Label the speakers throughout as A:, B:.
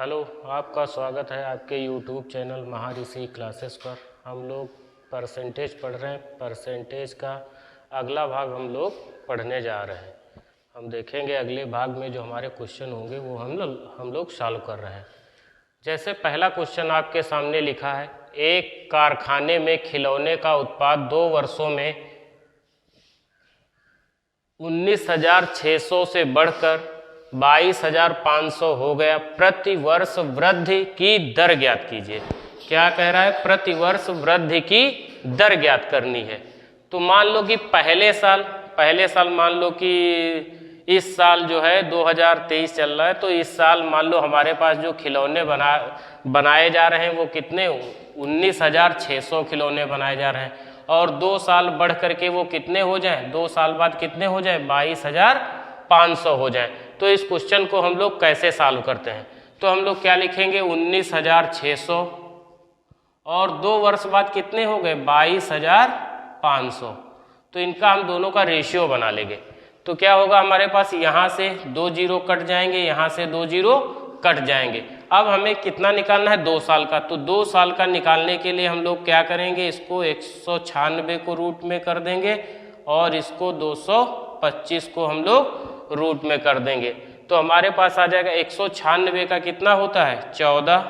A: Hello, आपका स्वागत है आपके YouTube चैनल महाऋषि क्लासेस पर। हम लोग परसेंटेज पढ़ रहे हैं। परसेंटेज का अगला भाग हम लोग पढ़ने जा रहे हैं। हम देखेंगे अगले भाग में जो हमारे क्वेश्चन होंगे वो हम लोग सॉल्व कर रहे हैं। जैसे पहला क्वेश्चन आपके सामने लिखा है, एक कारखाने में खिलौने का उत्पाद 2 वर्षों में 19,600 से बढ़कर 22,500 हो गया। प्रति वर्ष वृद्धि की दर ज्ञात कीजिए। क्या कह रहा है? प्रति वर्ष वृद्धि की दर ज्ञात करनी है। तो मान लो कि पहले साल मान लो कि इस साल जो है 2023 चल रहा है, तो इस साल मान लो हमारे पास जो खिलौने बनाए जा रहे हैं वो कितने 19,600 खिलौने बनाए जा रहे हैं। और 2 साल बढ़ करके वो कितने हो जाएं? 2 साल बाद कितने हो जाएं? 22,500 हो जाएं। तो इस क्वेश्चन को हम लोग कैसे सॉल्व करते हैं? तो हम लोग क्या लिखेंगे? 19,600 और 2 वर्ष बाद कितने हो गए? 22,500। तो इनका हम दोनों का रेशियो बना लेंगे। तो क्या होगा हमारे पास? यहाँ से 2 जीरो कट जाएंगे, यहाँ से 2 जीरो कट जाएंगे। अब हमें कितना निकालना है? 2 साल का। तो 2 साल का निकालने के लिए हम लोग क्या करेंगे? इसको 196 को रूट में कर देंगे और इसको 225 को हम लोग रूट में कर देंगे। तो हमारे पास आ जाएगा 196 का कितना होता है? 14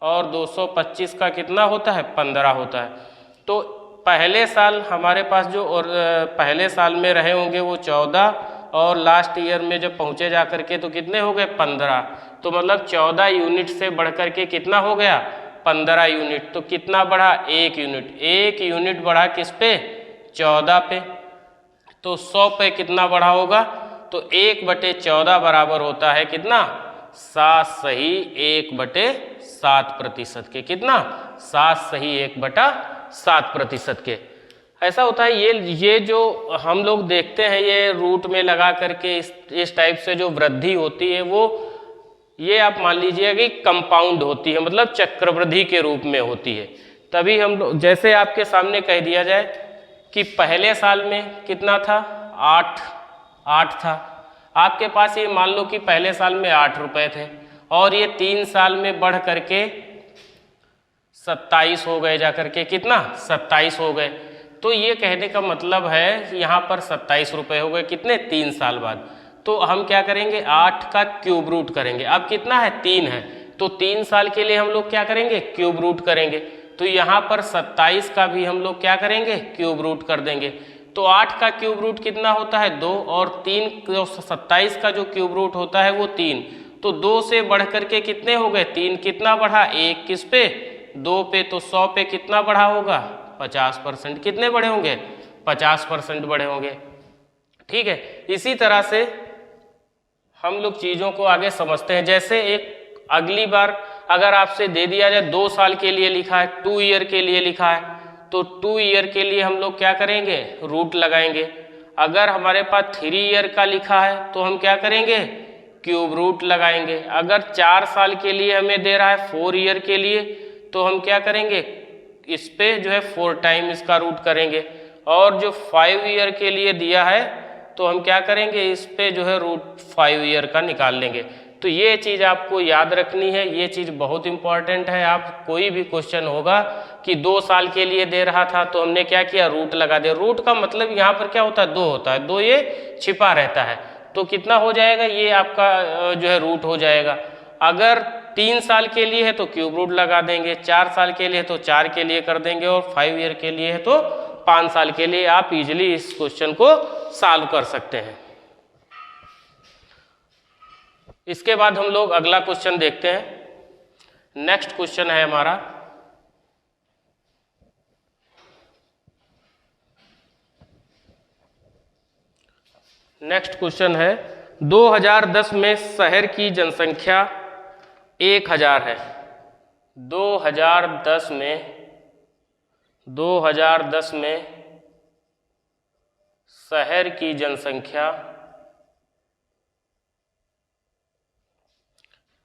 A: और 225 का कितना होता है? 15 होता है। तो पहले साल हमारे पास जो और पहले साल में रहे होंगे वो 14 और लास्ट ईयर में जब पहुँचे जा करके तो कितने हो गए? 15। तो मतलब 14 यूनिट से बढ़ करके कितना हो गया? 15 यूनिट। तो कितना बढ़ा? 1 यूनिट। 1 यूनिट बढ़ा किस पे? 14 पे। तो 100 पे कितना बढ़ा होगा? तो 1/14 बराबर होता है कितना? 7 सही 1/7% के। कितना? 7 सही 1/7% के। ऐसा होता है। ये जो हम लोग देखते हैं ये रूट में लगा करके इस टाइप से जो वृद्धि होती है वो ये आप मान लीजिए कि कंपाउंड होती है, मतलब चक्रवृद्धि के रूप में होती है। तभी हम लोग जैसे आपके सामने कह दिया जाए कि पहले साल में कितना था? 8 था। आपके पास ये मान लो कि पहले साल में 8 रुपए थे और ये 3 साल में बढ़ करके 27 हो गए। जा करके कितना? 27 हो गए। तो ये कहने का मतलब है यहाँ पर 27 रुपए हो गए। कितने? 3 साल बाद। तो हम क्या करेंगे? 8 का क्यूब रूट करेंगे। अब कितना है? 3 है। तो 3 साल के लिए हम लोग क्या करेंगे? क्यूब रूट करेंगे। तो यहाँ पर 27 का भी हम लोग क्या करेंगे? क्यूब रूट कर देंगे। तो 8 का क्यूब रूट कितना होता है? 2 और 3 27 का जो क्यूब रूट होता है वो 3। तो 2 से बढ़ करके कितने हो गए? 3 कितना बढ़ा? 1 किस पे? 2 पे। तो 100 पे कितना बढ़ा होगा? 50%। कितने बढ़े होंगे? 50% बढ़े होंगे। ठीक है। इसी तरह से हम लोग चीज़ों को आगे समझते हैं। जैसे एक अगली बार अगर आपसे दे दिया जाए 2 साल के लिए लिखा है, 2 ईयर के लिए लिखा है, तो 2 ईयर के लिए हम लोग क्या करेंगे? रूट लगाएंगे। अगर हमारे पास 3 ईयर का लिखा है तो हम क्या करेंगे? क्यूब रूट लगाएंगे। अगर 4 साल के लिए हमें दे रहा है 4 ईयर के लिए तो हम क्या करेंगे? इस पे जो है 4 टाइम इसका रूट करेंगे। और जो 5 ईयर के लिए दिया है तो हम क्या करेंगे? इस पे जो है रूट 5 ईयर का निकाल लेंगे। तो ये चीज़ आपको याद रखनी है। ये चीज़ बहुत इंपॉर्टेंट है। आप कोई भी क्वेश्चन होगा कि 2 साल के लिए दे रहा था तो हमने क्या किया? रूट लगा दिया। रूट का मतलब यहाँ पर क्या होता है? 2 होता है। 2 ये छिपा रहता है। तो कितना हो जाएगा? ये आपका जो है रूट हो जाएगा। अगर 3 साल के लिए है तो क्यूब रूट लगा देंगे, 4 साल के लिए तो 4 के लिए कर देंगे और 5 ईयर के लिए है तो 5 साल के लिए। आप इजीली इस क्वेश्चन को सॉल्व कर सकते हैं। इसके बाद हम लोग अगला क्वेश्चन देखते हैं। नेक्स्ट क्वेश्चन है हमारा, नेक्स्ट क्वेश्चन है 2010 में शहर की जनसंख्या 1000 है। 2010 में शहर की जनसंख्या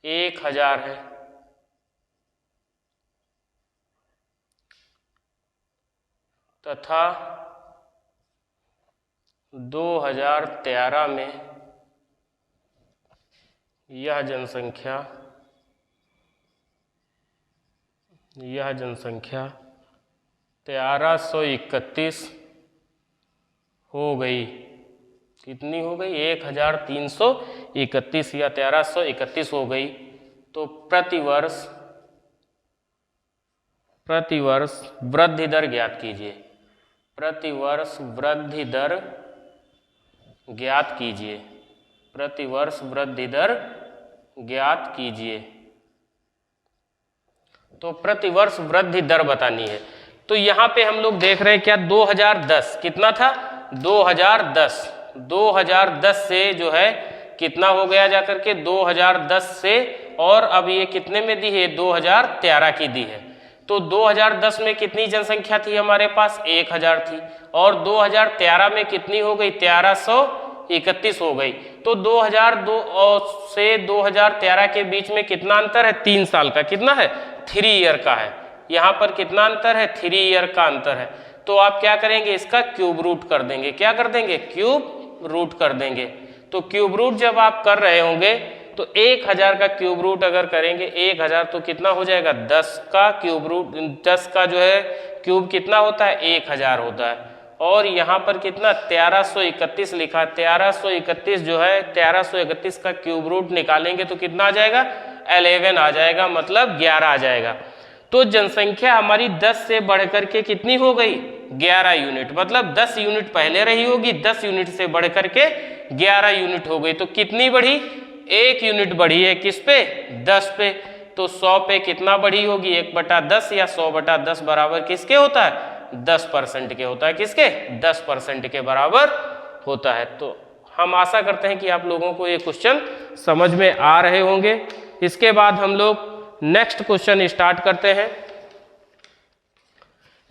A: 1000 है तथा 2013 में यह जनसंख्या यह जनसंख्या 1331 हो गई। कितनी हो गई? 1331 या 1331 हो गई। तो प्रतिवर्ष वृद्धि दर ज्ञात कीजिए। प्रतिवर्ष वृद्धि दर ज्ञात कीजिए। प्रतिवर्ष वृद्धि दर ज्ञात कीजिए। तो प्रतिवर्ष वृद्धि दर बतानी है। तो यहाँ पे हम लोग देख रहे हैं क्या 2010 कितना था? 2010 से जो है कितना हो गया जाकर के 2010 से, और अब ये कितने में दी है? 2013 की दी है। तो 2010 में कितनी जनसंख्या थी हमारे पास? 1000 थी। और 2013 में कितनी हो गई? 1331 हो गई। तो 2002 से 2013 के बीच में कितना अंतर है? 3 साल का। कितना है? 3 ईयर का है। यहाँ पर कितना अंतर है? 3 ईयर का अंतर है। तो आप क्या करेंगे? इसका क्यूब रूट कर देंगे। क्या कर देंगे? क्यूब रूट कर देंगे। तो क्यूब रूट जब आप कर रहे होंगे तो 1000 का क्यूब रूट अगर करेंगे 1000 तो कितना हो जाएगा? 10 का क्यूब रूट, 10 का जो है क्यूब कितना होता है? 1000 होता है। और यहाँ पर कितना? 1331 लिखा। 1331 जो है 1331 का क्यूब रूट निकालेंगे तो कितना आ जाएगा? 11 आ जाएगा, मतलब 11 आ जाएगा। तो जनसंख्या हमारी 10 से बढ़ करके कितनी हो गई? 11 यूनिट। मतलब 10 यूनिट पहले रही होगी, 10 यूनिट से बढ़ करके 11 यूनिट हो गई। तो कितनी बढ़ी? 1 यूनिट बढ़ी है। किस पे? 10 पे। तो 100 पे कितना बढ़ी होगी? 1/10 या 100/10 बराबर किसके होता है? 10% के होता है। किसके? 10% के बराबर होता है। तो हम आशा करते हैं कि आप लोगों को ये क्वेश्चन समझ में आ रहे होंगे। इसके बाद हम लोग नेक्स्ट क्वेश्चन स्टार्ट करते हैं।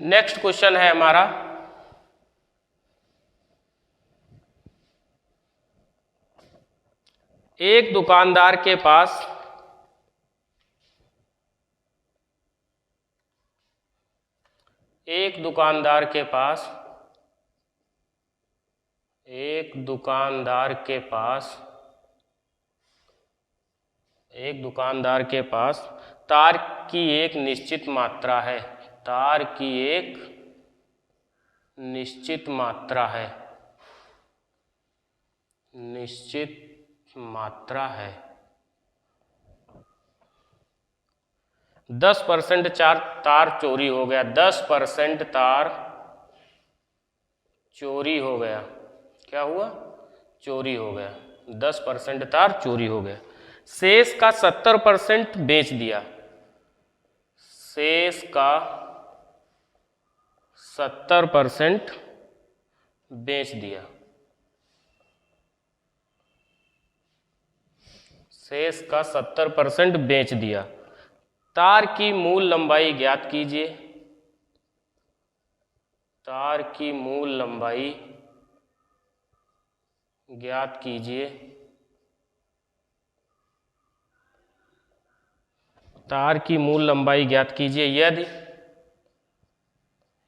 A: नेक्स्ट क्वेश्चन है हमारा एक दुकानदार के पास एक दुकानदार के पास तार की एक निश्चित मात्रा है। तार की एक निश्चित मात्रा है। 10% तार चोरी हो गया। 10% तार चोरी हो गया। क्या हुआ? चोरी हो गया। 10% तार चोरी हो गया। शेष का 70% बेच दिया। शेष का 70% बेच दिया। शेष का 70% बेच दिया। तार की मूल लंबाई ज्ञात कीजिए। तार की मूल लंबाई ज्ञात कीजिए। तार की मूल लंबाई ज्ञात कीजिए।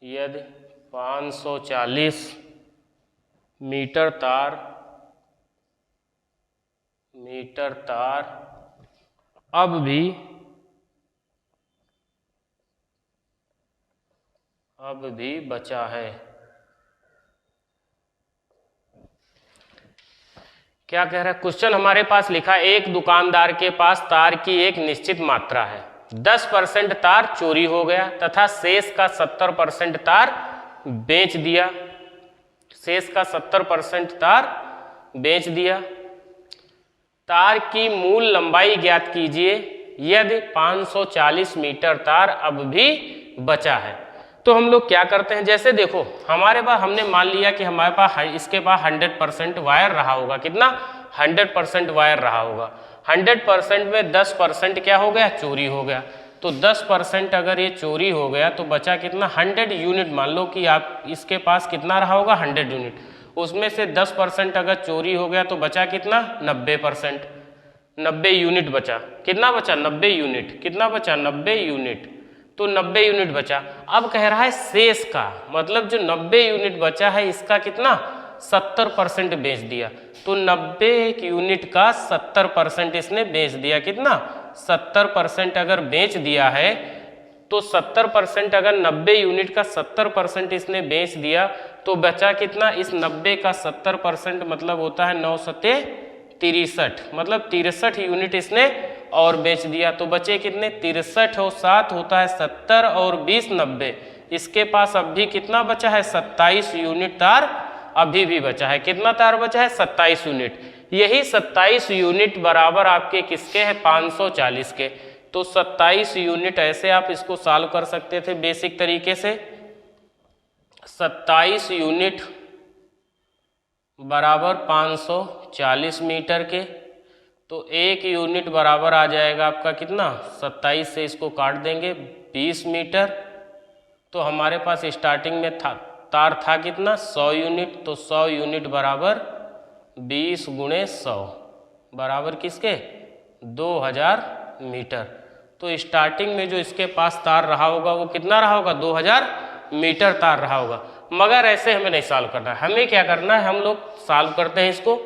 A: यदि 540 मीटर तार अब भी बचा है। क्या कह रहा है क्वेश्चन? हमारे पास लिखा एक दुकानदार के पास तार की एक निश्चित मात्रा है। 10% तार चोरी हो गया तथा शेष का 70% तार बेच दिया। शेष का 70% तार बेच दिया। तार की मूल लंबाई ज्ञात कीजिए यदि 540 मीटर तार अब भी बचा है। तो हम लोग क्या करते हैं? जैसे देखो हमारे पास, हमने मान लिया कि हमारे पास इसके पास 100% वायर रहा होगा। कितना? 100% वायर रहा होगा। 100% में 10% क्या हो गया? चोरी हो गया। तो 10% अगर ये चोरी हो गया तो बचा कितना? 100 यूनिट। मान लो कि आप इसके पास कितना रहा होगा? 100 यूनिट। उसमें से 10% अगर चोरी हो गया तो बचा कितना? 90%। 90 यूनिट बचा। कितना बचा? 90 यूनिट। कितना बचा? 90 यूनिट। तो 90 यूनिट बचा। अब कह रहा है शेष का, मतलब जो 90 यूनिट बचा है इसका कितना? 70% बेच दिया। तो 90 यूनिट का 70% इसने बेच दिया। कितना? 70% अगर बेच दिया है तो 70% अगर 90 यूनिट का 70% इसने बेच दिया तो बचा कितना, इस 90 का 70% मतलब होता है 9 सत्ते 63, मतलब 63 यूनिट इसने और बेच दिया। तो बचे कितने, 63 और 7 होता है 70 और 20 90। इसके पास अब भी कितना बचा है, 27 यूनिट तार अभी भी बचा है। कितना तार बचा है, 27 यूनिट। यही 27 यूनिट बराबर आपके किसके हैं, 540 के। तो 27 यूनिट ऐसे आप इसको सॉल्व कर सकते थे बेसिक तरीके से। 27 यूनिट बराबर 540 मीटर के, तो 1 यूनिट बराबर आ जाएगा आपका कितना, 27 से इसको काट देंगे 20 मीटर। तो हमारे पास स्टार्टिंग में तार था कितना, 100 यूनिट। तो 100 यूनिट बराबर 20 गुणे 100 बराबर किसके, 2000 मीटर। तो स्टार्टिंग में जो इसके पास तार रहा होगा वो कितना रहा होगा, 2000 मीटर तार रहा होगा। मगर ऐसे हमें नहीं सॉल्व करना है, हमें क्या करना है, हम लोग सॉल्व करते हैं इसको।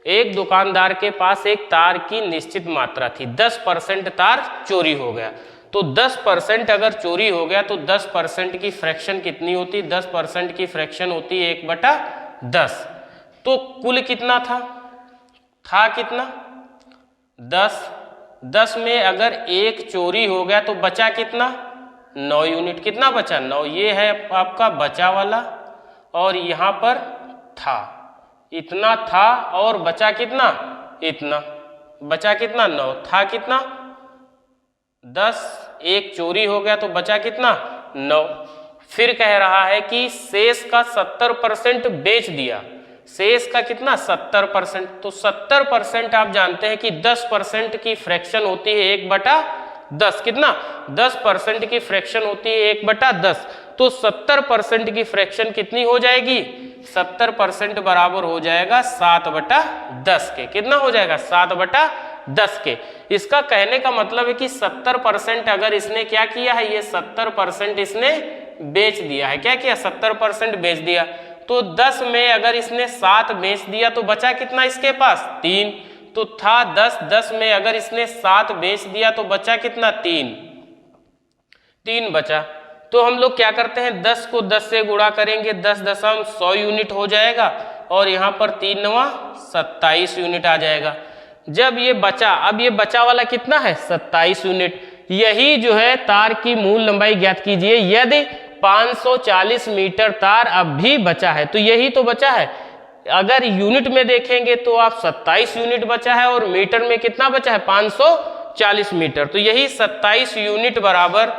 A: एक दुकानदार के पास एक तार की निश्चित मात्रा थी, 10% तार चोरी हो गया। तो 10% अगर चोरी हो गया तो 10% की फ्रैक्शन कितनी होती, 10% की फ्रैक्शन होती है 1/10। तो कुल कितना था कितना 10 में अगर एक चोरी हो गया तो बचा कितना, 9 यूनिट। कितना बचा, 9। ये है आपका बचा वाला, और यहाँ पर था इतना था, और बचा कितना, इतना बचा कितना, 9 था कितना 10, एक चोरी हो गया तो बचा कितना, 9। फिर कह रहा है कि शेष का 70% बेच दिया। शेष का कितना, 70%। तो 70% आप जानते हैं कि 10% की फ्रैक्शन होती है 1/10। कितना, 10% की फ्रैक्शन होती है 1/10। तो 70% की फ्रैक्शन कितनी हो जाएगी, 70% बराबर हो जाएगा 7/10 के। कितना हो जाएगा, 7/10 के। इसका कहने का मतलब है कि 70% अगर इसने क्या किया है, ये 70% इसने बेच दिया है। क्या किया, 70% बेच दिया। तो 10 में अगर इसने 7 बेच दिया तो बचा कितना इसके पास, 3। तो था 10 में अगर इसने 7 बेच दिया तो बचा कितना, 3 बचा। तो हम लोग क्या करते हैं, 10 को 10 से गुणा करेंगे, 10.100 यूनिट हो जाएगा, और यहाँ पर 3 9 27 यूनिट आ जाएगा। जब ये बचा, अब ये बचा वाला कितना है, 27 यूनिट। यही जो है तार की मूल लंबाई ज्ञात कीजिए यदि 540 मीटर तार अब भी बचा है। तो यही तो बचा है। अगर यूनिट में देखेंगे तो आप 27 यूनिट बचा है, और मीटर में कितना बचा है, 540 मीटर। तो यही 27 यूनिट बराबर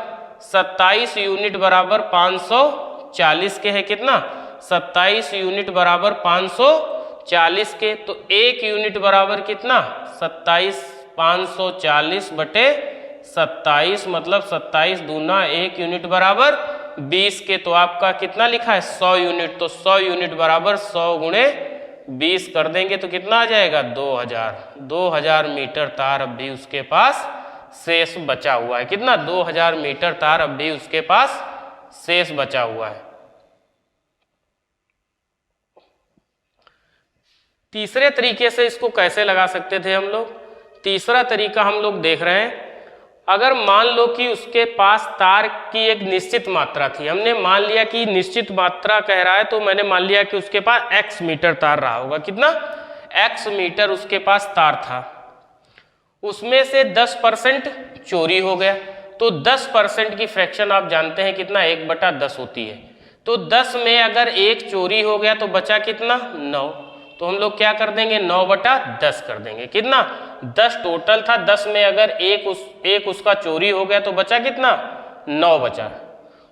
A: 540 के है। कितना, 27 यूनिट बराबर 540 के। तो 1 यूनिट बराबर कितना, 27 540/27, मतलब 27 दूना 1 यूनिट बराबर 20 के। तो आपका कितना लिखा है, 100 यूनिट। तो 100 यूनिट बराबर 100 गुणे 20 कर देंगे तो कितना आ जाएगा, 2000 मीटर तार अब भी उसके पास शेष बचा हुआ है। कितना, 2000 मीटर तार अब भी उसके पास शेष बचा हुआ है। तीसरे तरीके से इसको कैसे लगा सकते थे हम लोग, तीसरा तरीका हम लोग देख रहे हैं। अगर मान लो कि उसके पास तार की एक निश्चित मात्रा थी, हमने मान लिया कि निश्चित मात्रा कह रहा है, तो मैंने मान लिया कि उसके पास x मीटर तार रहा होगा। कितना, x मीटर उसके पास तार था। उसमें से 10% चोरी हो गया। तो 10% की फ्रैक्शन आप जानते हैं कितना, 1/10 होती है। तो 10 में अगर एक चोरी हो गया तो बचा कितना, 9। तो हम लोग क्या कर देंगे, 9/10 कर देंगे। कितना, 10 टोटल था, 10 में अगर एक उसका चोरी हो गया तो बचा कितना, 9 बचा।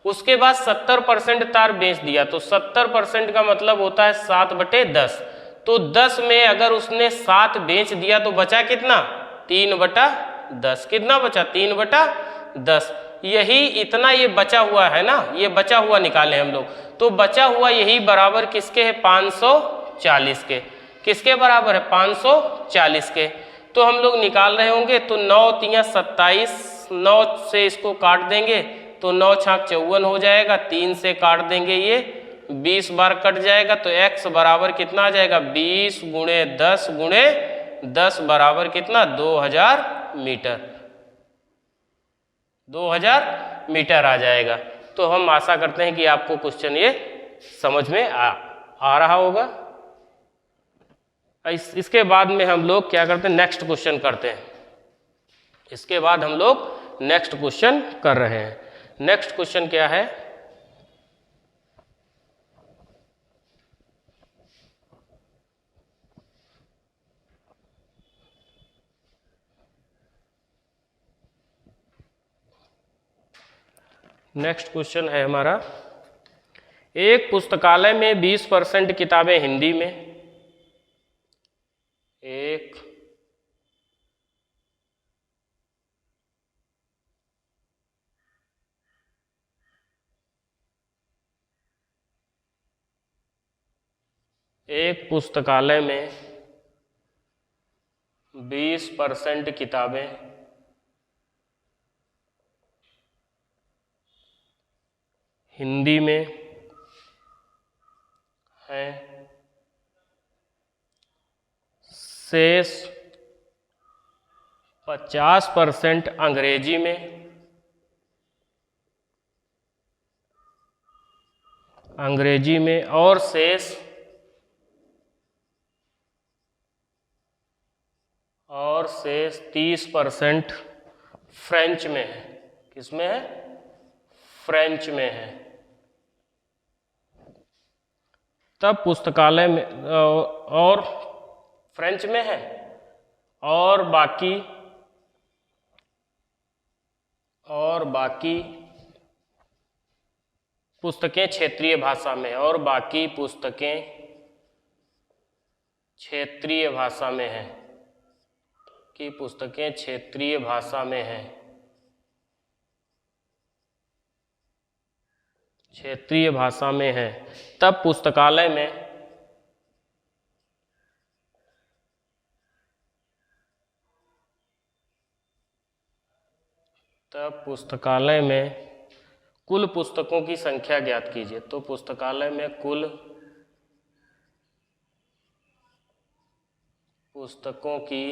A: उसके बाद 70% तार बेच दिया। तो 70% का मतलब होता है 7/10। तो 10 में अगर उसने 7 बेच दिया तो बचा कितना, 3/10। कितना बचा, 3/10। यही इतना ये बचा हुआ है ना, ये बचा हुआ निकाले हम लोग। तो बचा हुआ यही बराबर किसके है, 540 के। किसके बराबर है, 540 के। तो हम लोग निकाल रहे होंगे। तो 9 3 27, 9 से इसको काट देंगे तो 9 छाक 54 हो जाएगा। 3 से काट देंगे, ये 20 बार कट जाएगा। तो x बराबर कितना आ जाएगा, 20 गुणे 10 बराबर कितना, 2000 मीटर। 2000 मीटर आ जाएगा। तो हम आशा करते हैं कि आपको क्वेश्चन ये समझ में आ रहा होगा। इसके बाद में हम लोग क्या करते हैं, नेक्स्ट क्वेश्चन करते हैं। इसके बाद हम लोग नेक्स्ट क्वेश्चन कर रहे हैं। नेक्स्ट क्वेश्चन क्या है, नेक्स्ट क्वेश्चन है हमारा, एक पुस्तकालय में 20% किताबें हिंदी में, एक पुस्तकालय में 20% किताबें हिंदी में हैं, शेष 50% अंग्रेजी में और शेष 30% फ्रेंच में है। किसमें है? फ्रेंच में है। तब पुस्तकालय में और फ्रेंच में है, और बाकी पुस्तकें क्षेत्रीय भाषा में, और बाकी पुस्तकें क्षेत्रीय भाषा में हैं, कि पुस्तकें क्षेत्रीय भाषा में हैं, क्षेत्रीय भाषा में है। तब पुस्तकालय में कुल पुस्तकों की संख्या ज्ञात कीजिए। तो पुस्तकालय में कुल पुस्तकों की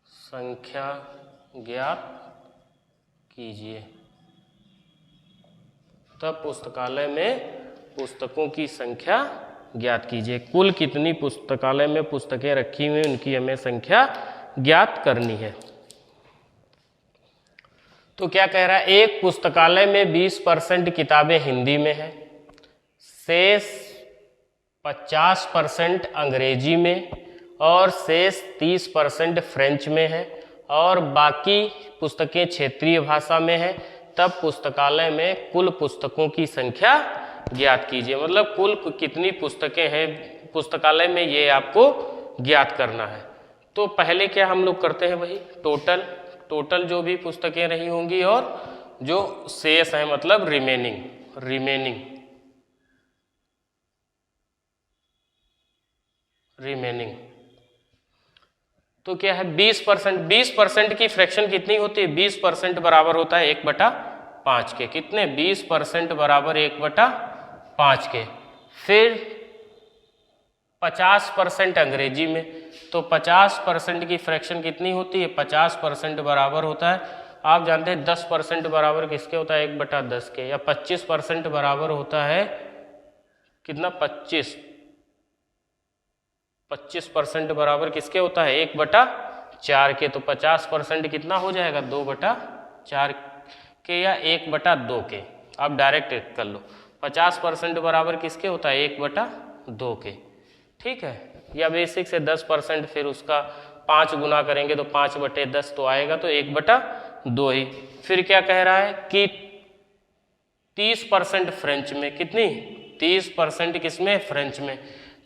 A: संख्या ज्ञात कीजिए। तब पुस्तकालय में पुस्तकों की संख्या ज्ञात कीजिए। कुल कितनी पुस्तकालय में पुस्तकें रखी हुई, उनकी हमें संख्या ज्ञात करनी है। तो क्या कह रहा है, एक पुस्तकालय में 20% किताबें हिंदी में है, शेष 50% अंग्रेजी में और शेष 30% फ्रेंच में है, और बाकी पुस्तकें क्षेत्रीय भाषा में है। तब पुस्तकालय में कुल पुस्तकों की संख्या ज्ञात कीजिए। मतलब कुल कितनी पुस्तकें हैं पुस्तकालय में, ये आपको ज्ञात करना है। तो पहले क्या हम लोग करते हैं भाई, टोटल जो भी पुस्तकें रही होंगी और जो शेष है, मतलब रिमेनिंग। तो क्या है, 20% की फ्रैक्शन कितनी होती है, 20% बराबर होता है 1/5 के। कितने? 20% बराबर 1/5 के। फिर 50% अंग्रेजी में, तो 50% की फ्रैक्शन कितनी होती है, 50% बराबर होता है, आप जानते हैं 10% बराबर किसके होता है, 1/10 के। या 25% बराबर होता है कितना, 25% बराबर किसके होता है, 1/4 के। तो 50% कितना हो जाएगा, 2/4 के या 1/2 के। आप डायरेक्ट कर लो, 50% बराबर किसके होता है, 1/2 के। ठीक है, या बेसिक से 10%, फिर उसका 5 गुना करेंगे तो 5/10 तो आएगा, तो 1/2 ही। फिर क्या कह रहा है कि 30% फ्रेंच में। कितनी? 30% किसमें, फ्रेंच में।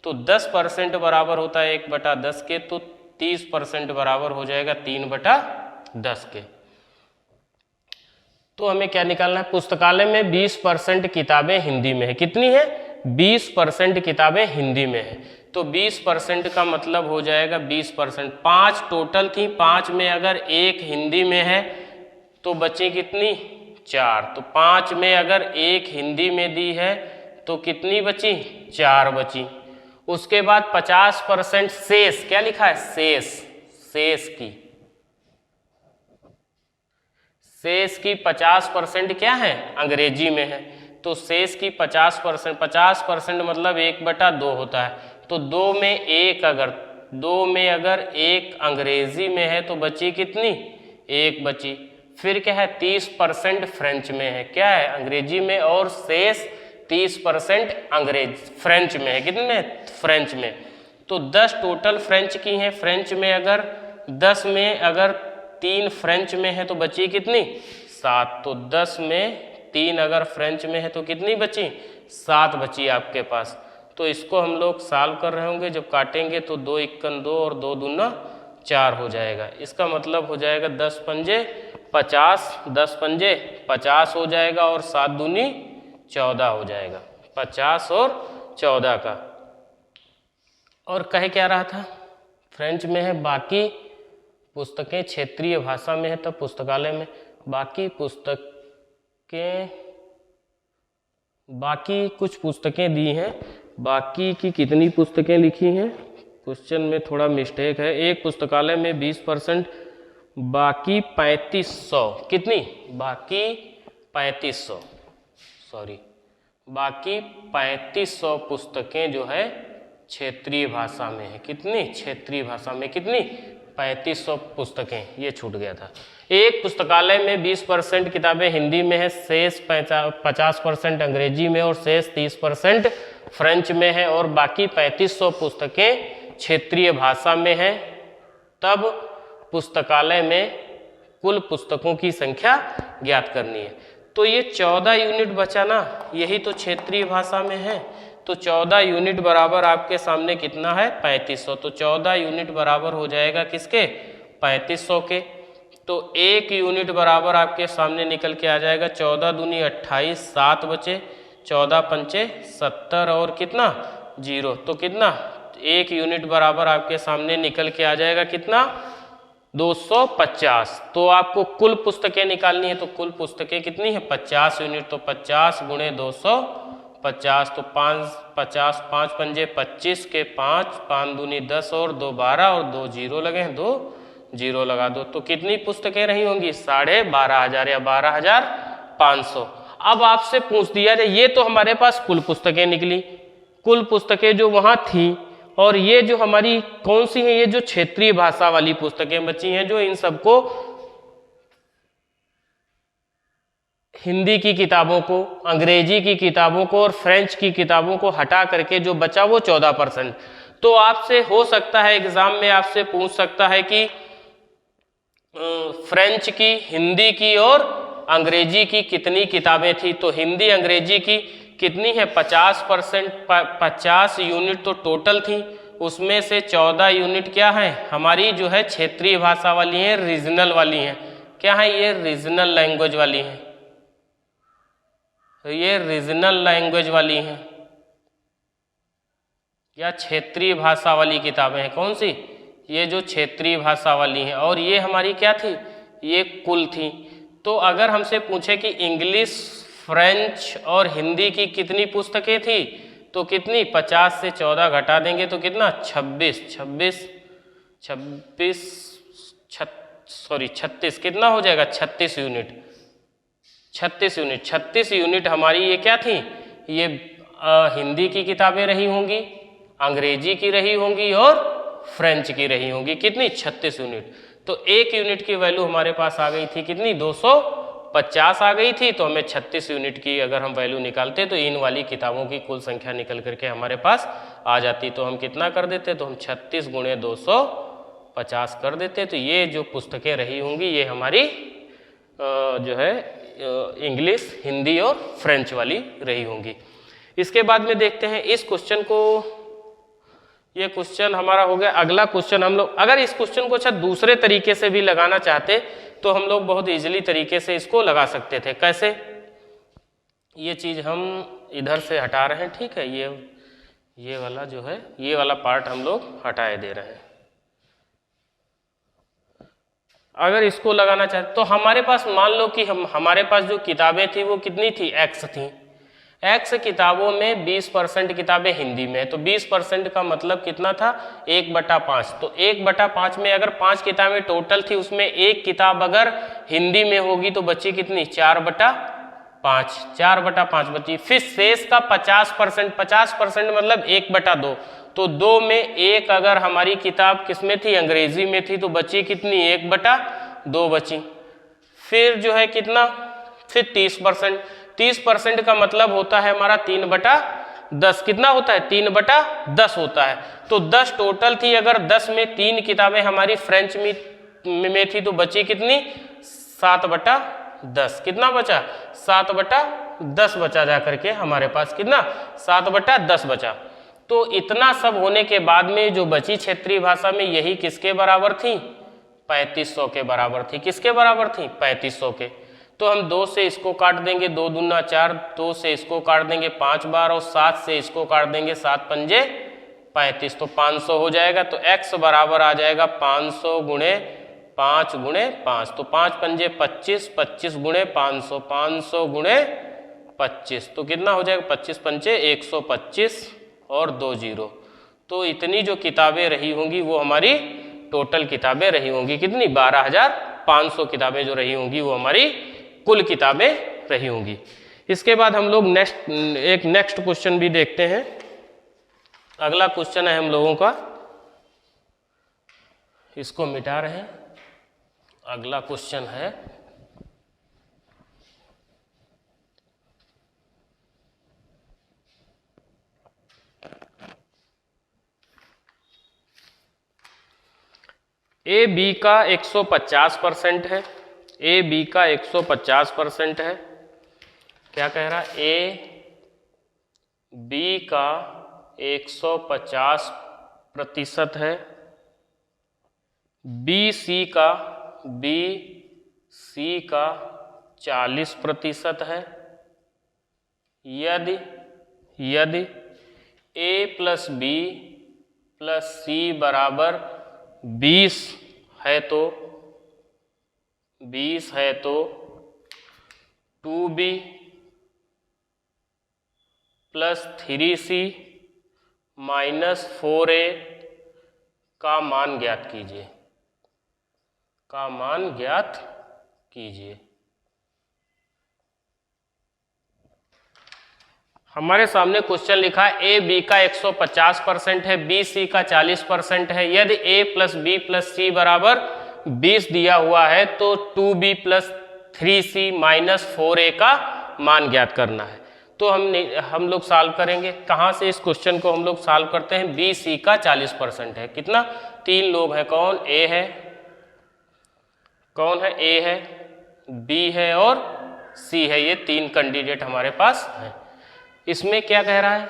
A: तो 10% बराबर होता है 1/10 के, तो 30% बराबर हो जाएगा 3/10 के। तो हमें क्या निकालना है, पुस्तकालय में 20% किताबें हिंदी में है। कितनी है, 20% किताबें हिंदी में है। तो 20% का मतलब हो जाएगा 20%, 5 टोटल थी, 5 में अगर 1 हिंदी में है तो बची कितनी, 4। तो 5 में अगर 1 हिंदी में दी है तो कितनी बची, 4 बची। उसके बाद 50% शेष, क्या लिखा है, शेष शेष की 50% क्या है, अंग्रेजी में है। तो शेष की 50% मतलब 1/2 होता है। तो दो में अगर एक अंग्रेजी में है तो बची कितनी, 1 बची। फिर क्या है, 30% फ्रेंच में है, क्या है, अंग्रेजी में, और शेष 30% फ्रेंच में है। कितने में, फ्रेंच में। तो 10 टोटल फ्रेंच की हैं। फ्रेंच में अगर 10 में अगर 3 फ्रेंच में है तो बची कितनी, 7। तो 10 में 3 अगर फ्रेंच में है तो कितनी बची, 7 बची आपके पास। तो इसको हम लोग सॉल्व कर रहे होंगे, जब काटेंगे तो 2 एकन 2 और 2 दूना 4 हो जाएगा। इसका मतलब हो जाएगा 10 पंजे 50, 10 पंजे 50 हो जाएगा और 7 दूनी 14 हो जाएगा, 50 और 14 का। और कहे क्या रहा था, फ्रेंच में है, बाकी पुस्तकें क्षेत्रीय भाषा में है, तब पुस्तकालय में। बाकी कुछ पुस्तकें दी हैं, बाकी की कितनी पुस्तकें लिखी हैं, क्वेश्चन में थोड़ा मिस्टेक है। एक पुस्तकालय में 20%, बाकी 3500, कितनी, बाकी 3500, बाकी 3500 पुस्तकें जो है क्षेत्रीय भाषा में है। कितनी, क्षेत्रीय भाषा में कितनी, 3500 पुस्तकें, ये छूट गया था। एक पुस्तकालय में 20% किताबें हिंदी में है, शेष 50% अंग्रेजी में और शेष 30% फ्रेंच में है, और बाकी 3500 पुस्तकें क्षेत्रीय भाषा में है। तब पुस्तकालय में कुल पुस्तकों की संख्या ज्ञात करनी है। तो ये 14 यूनिट बचा ना, यही तो क्षेत्रीय भाषा में है। तो 14 यूनिट बराबर आपके सामने कितना है, 3500। तो 14 यूनिट बराबर हो जाएगा किसके, 3500 के। तो 1 यूनिट बराबर आपके सामने निकल के आ जाएगा 14 दूनी 28, 7 बचे, 14 पंचे 70 और कितना 0। तो कितना, 1 यूनिट बराबर आपके सामने निकल के आ जाएगा कितना, 250। तो आपको कुल पुस्तकें निकालनी है, तो कुल पुस्तकें कितनी है, 50 यूनिट। तो 50 गुणे 250, तो 50 5 पंजे 25 के 5, 5 दूनी 10 और 2 12 और 2 जीरो लगे हैं, 2 जीरो लगा दो। तो कितनी पुस्तकें रही होंगी, 12,500 या 12,500। अब आपसे पूछ दिया जाए, ये तो हमारे पास कुल पुस्तकें निकली, कुल पुस्तकें जो वहां थी, और ये जो हमारी कौन सी हैं, ये जो क्षेत्रीय भाषा वाली पुस्तकें बची हैं, जो इन सबको हिंदी की किताबों को, अंग्रेजी की किताबों को और फ्रेंच की किताबों को हटा करके जो बचा वो 14%। तो आपसे हो सकता है एग्जाम में आपसे पूछ सकता है कि फ्रेंच की, हिंदी की और अंग्रेजी की कितनी किताबें थी। तो हिंदी अंग्रेजी की कितनी है, 50%, 50 यूनिट तो टोटल थी, उसमें से 14 यूनिट क्या है, हमारी जो है क्षेत्रीय भाषा वाली है, रीजनल वाली है। क्या है ये, रीजनल लैंग्वेज वाली है। तो ये रीजनल लैंग्वेज वाली हैं या क्षेत्रीय भाषा वाली किताबें हैं। कौन सी, ये जो क्षेत्रीय भाषा वाली हैं। और ये हमारी क्या थी, ये कुल थी। तो अगर हमसे पूछे कि इंग्लिश, फ्रेंच और हिंदी की कितनी पुस्तकें थी, तो कितनी, 50 से 14 घटा देंगे तो कितना, 36 कितना हो जाएगा, 36 यूनिट। 36 यूनिट हमारी ये क्या थी, ये हिंदी की किताबें रही होंगी, अंग्रेजी की रही होंगी और फ्रेंच की रही होंगी। कितनी, 36 यूनिट। तो 1 यूनिट की वैल्यू हमारे पास आ गई थी कितनी, 250 आ गई थी। तो हमें 36 यूनिट की अगर हम वैल्यू निकालते तो इन वाली किताबों की कुल संख्या निकल करके हमारे पास आ जाती। तो हम कितना कर देते, तो हम 36 गुणे 250 कर देते। तो ये जो पुस्तकें रही होंगी ये हमारी जो है इंग्लिश, हिंदी और फ्रेंच वाली रही होंगी। इसके बाद में देखते हैं इस क्वेश्चन को, ये क्वेश्चन हमारा हो गया। अगला क्वेश्चन हम लोग अगर इस क्वेश्चन को अच्छा दूसरे तरीके से भी लगाना चाहते तो हम लोग बहुत इजीली तरीके से इसको लगा सकते थे। कैसे, ये चीज हम इधर से हटा रहे हैं, ठीक है, ये वाला जो है, ये वाला पार्ट हम लोग हटाए दे रहे हैं। अगर इसको लगाना चाहते तो हमारे पास मान लो कि हमारे पास जो किताबें थी वो कितनी थी, X थी। एक्स किताबों में 20% किताबें हिंदी में है, तो 20% का मतलब कितना था 1/5। तो 1/5 में अगर 5 किताबें टोटल थी, उसमें एक किताब अगर हिंदी में होगी तो बची कितनी 4/5, 4/5 बची। फिर शेष का 50%, 50% मतलब 1/2, तो 2 में एक अगर हमारी किताब किसमें थी अंग्रेजी में थी तो बची कितनी 1/2 बची। फिर जो है कितना, फिर 30%, 30% का मतलब होता है हमारा 3/10, कितना होता है 3/10 होता है। तो 10 टोटल थी, अगर 10 में 3 किताबें हमारी फ्रेंच में थी तो बची कितनी 7/10, कितना बचा 7/10 बचा, जा करके हमारे पास कितना 7/10 बचा। तो इतना सब होने के बाद में जो बची क्षेत्रीय भाषा में, यही किसके बराबर थी 3500 के बराबर थी। किसके बराबर थी 3500 के। तो हम 2 से इसको काट देंगे, 2 दूना 4, 2 से इसको काट देंगे 5 बार, और 7 से इसको काट देंगे 7 पंजे 35, तो 500 हो जाएगा। तो x बराबर आ जाएगा 500 गुणे 5 गुणे 5, तो 5 पंजे 25, 25 गुणे 500, 500 गुणे 25, तो कितना हो जाएगा 25 पंजे 125 और 2 जीरो। तो इतनी जो किताबें रही होंगी वो हमारी टोटल किताबें रही होंगी कितनी 12,500 किताबें जो रही होंगी वो हमारी कुल किताबें रही होंगी। इसके बाद हम लोग नेक्स्ट क्वेश्चन भी देखते हैं। अगला क्वेश्चन है हम लोगों का, इसको मिटा रहे हैं। अगला क्वेश्चन है ए बी का 150% है, ए बी का 150% है। क्या कह रहा है ए बी का 150% है, बी सी का 40% है। यदि ए प्लस बी प्लस सी बराबर 20 है तो 2b plus 3c minus 4a का मान ज्ञात कीजिए। हमारे सामने क्वेश्चन लिखा है ए बी का 150% है, बी सी का 40% है। यदि ए प्लस बी प्लस सी बराबर 20 दिया हुआ है तो 2b plus 3c minus 4a का मान ज्ञात करना है। तो हम लोग सॉल्व करेंगे। कहाँ से इस क्वेश्चन को हम लोग सॉल्व करते हैं। बी सी का 40% है, कितना 3 लोग हैं, कौन ए है, ए है, बी है और सी है, ये 3 कैंडिडेट हमारे पास हैं। इसमें क्या कह रहा है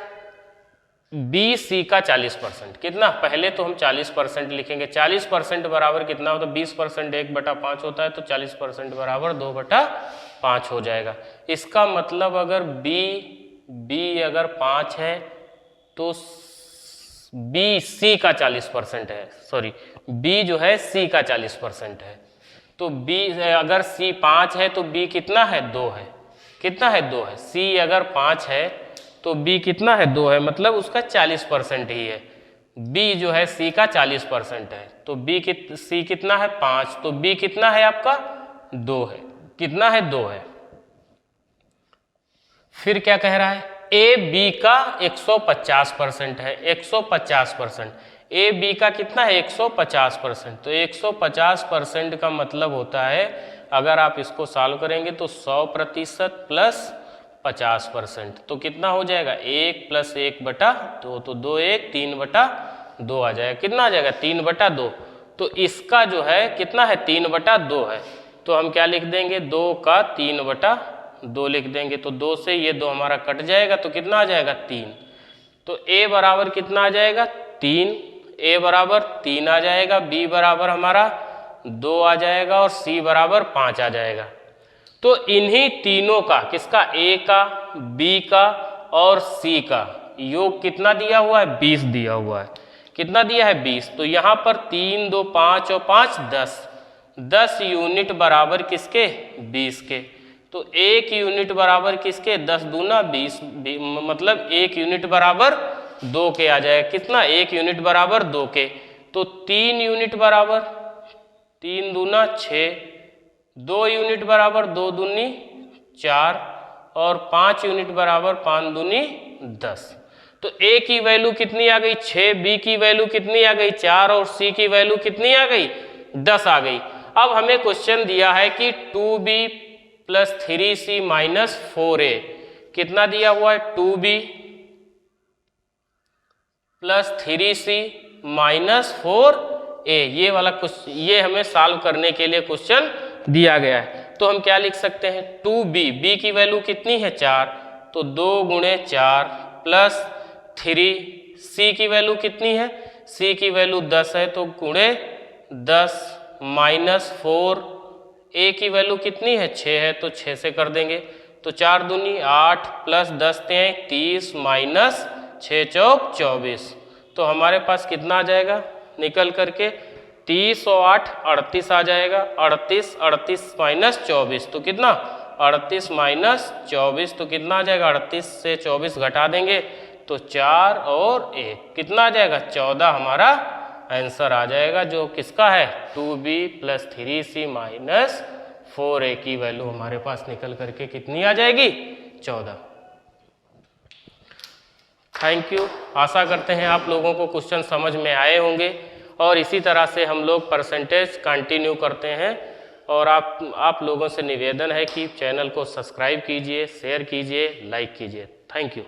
A: बी सी का 40%, कितना, पहले तो हम 40% लिखेंगे। 40% बराबर कितना होता है 20% 1/5 होता है, तो 40% बराबर 2/5 हो जाएगा। इसका मतलब अगर बी अगर 5 है तो बी सी का 40% है, सॉरी बी जो है सी का 40% है। तो बी अगर सी 5 है तो बी कितना है 2 है, कितना है 2 है। सी अगर 5 है तो बी कितना है 2 है, मतलब उसका 40% ही है। बी जो है सी का 40% है, तो सी कितना है 5, तो बी कितना है आपका 2 है, कितना है 2 है। फिर क्या कह रहा है ए बी का 150% है, 150%, ए बी का कितना है 150%, तो 150% का मतलब होता है अगर आप इसको सॉल्व करेंगे तो 100% प्लस 50%, तो कितना हो जाएगा 1 प्लस 1/2, तो 2 1 3/2 आ जाएगा। कितना आ जाएगा 3/2। तो इसका जो है कितना है 3/2 है, तो हम क्या लिख देंगे 2 का 3/2 लिख देंगे। तो 2 से ये 2 हमारा कट जाएगा, तो कितना आ जाएगा 3। तो ए बराबर कितना आ जाएगा 3, ए बराबर 3 आ जाएगा, बी बराबर हमारा 2 आ जाएगा और सी बराबर 5 आ जाएगा। तो इन्हीं तीनों का, किसका ए का, बी का और सी का योग कितना दिया हुआ है 20 दिया हुआ है। कितना दिया है 20। तो यहाँ पर 3 2 5 और 5 10 यूनिट बराबर किसके 20 के। तो 1 यूनिट बराबर किसके 10 दूना 20 मतलब 1 यूनिट बराबर 2 के आ जाएगा। कितना 1 यूनिट बराबर 2 के। तो 3 यूनिट बराबर 3 दूना 6, 2 यूनिट बराबर 2 दूनी 4 और 5 यूनिट बराबर 5 दूनी 10। तो ए की वैल्यू कितनी आ गई 6, बी की वैल्यू कितनी आ गई 4 और सी की वैल्यू कितनी आ गई 10 आ गई। अब हमें क्वेश्चन दिया है कि 2b + 3c - 4a कितना दिया हुआ है 2b + 3c - 4a ये वाला क्वेश्चन, ये हमें सॉल्व करने के लिए क्वेश्चन दिया गया है। तो हम क्या लिख सकते हैं 2b, b की वैल्यू कितनी है 4, तो 2 × 4 + 3, c की वैल्यू कितनी है c की वैल्यू 10 है तो गुणे 10 - 4, a की वैल्यू कितनी है 6 है तो 6 से कर देंगे। तो 4 दूनी 8 + 10 = 30 - 6 चौक 24। तो हमारे पास कितना आ जाएगा निकल करके 30 और 8 38 आ जाएगा। 38 - 24 तो कितना 38 - 24 तो कितना आ जाएगा 38 से 24 घटा देंगे तो 4 और 1 कितना आ जाएगा 14 हमारा आंसर आ जाएगा, जो किसका है 2b + 3c - 4a की वैल्यू हमारे पास निकल करके कितनी आ जाएगी 14। Thank you. आशा करते हैं आप लोगों को क्वेश्चन समझ में आए होंगे और इसी तरह से हम लोग परसेंटेज कंटिन्यू करते हैं। और आप लोगों से निवेदन है कि चैनल को सब्सक्राइब कीजिए, शेयर कीजिए, लाइक कीजिए। Thank you.